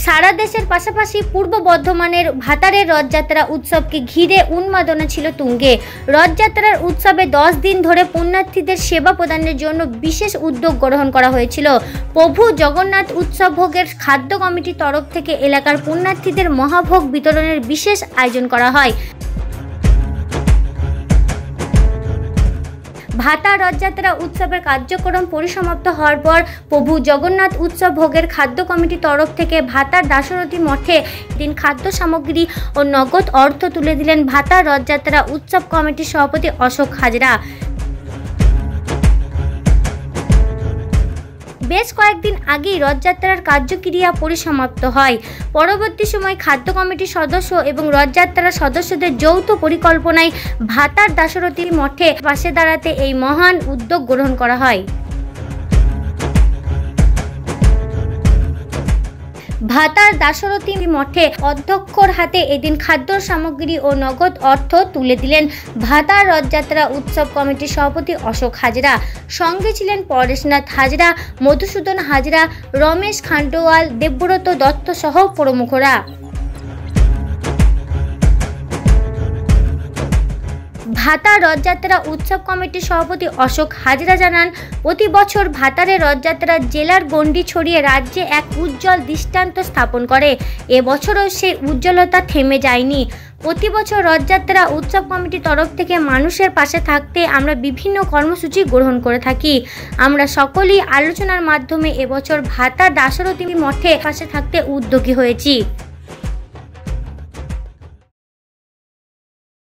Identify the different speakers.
Speaker 1: সারা দেশের পাশাপাশি পূর্ব বর্ধমানের ভাতারের রথযাত্রা উৎসবকে ঘিরে উন্মাদনা ছিল তুঙ্গে। রথযাত্রার উৎসবে 10 দিন ধরে পুণ্যার্থীদের সেবা প্রদানের জন্য বিশেষ উদ্যোগ গ্রহণ করা হয়েছিল। প্রভু জগন্নাথ উৎসব ভোগের খাদ্য কমিটির তরফ থেকে এলাকার পুণ্যার্থীদের মহাভোগ বিতরণের বিশেষ আয়োজন করা হয়। ভাতা রথযাত্রা উৎসবের কার্যক্রম পরিসমাপ্ত হওয়ার পর প্রভু জগন্নাথ উৎসব ভোগের খাদ্য কমিটির তরফ থেকে ভাতার দাশরথী মঠে দিন খাদ্য সামগ্রী ও নগদ অর্থ তুলে দিলেন ভাতা রথযাত্রা উৎসব কমিটির সভাপতি অশোক হাজরা। বেশ কয়েকদিন আগেই রথযাত্রার কার্যক্রিয়া পরিসমাপ্ত হয়। পরবর্তী সময় খাদ্য কমিটির সদস্য এবং রথযাত্রার সদস্যদের যৌথ পরিকল্পনায় ভাতার দাশরথী মঠে পাশে দাঁড়াতে এই মহান উদ্যোগ গ্রহণ করা হয়। ভাতার দাশরথী মঠে অধ্যক্ষর হাতে এদিন খাদ্য সামগ্রী ও নগদ অর্থ তুলে দিলেন ভাতার রথযাত্রা উৎসব কমিটির সভাপতি অশোক হাজরা। সঙ্গে ছিলেন পরেশনাথ হাজরা, মধুসূদন হাজরা, রমেশ খান্ডোয়াল, দেবব্রত দত্ত সহ প্রমুখরা। ভাতা রথযাত্রা উৎসব কমিটির সভাপতি অশোক হাজরা জানান, প্রতি বছর ভাতারের রথযাত্রা জেলার গণ্ডি ছড়িয়ে রাজ্যে এক উজ্জ্বল দৃষ্টান্ত স্থাপন করে। এবছরও সেই উজ্জ্বলতা থেমে যায়নি। প্রতি বছর রথযাত্রা উৎসব কমিটির তরফ থেকে মানুষের পাশে থাকতে আমরা বিভিন্ন কর্মসূচি গ্রহণ করে থাকি। আমরা সকলেই আলোচনার মাধ্যমে এবছর ভাতার দাশরথী মঠে পাশে থাকতে উদ্যোগী হয়েছি।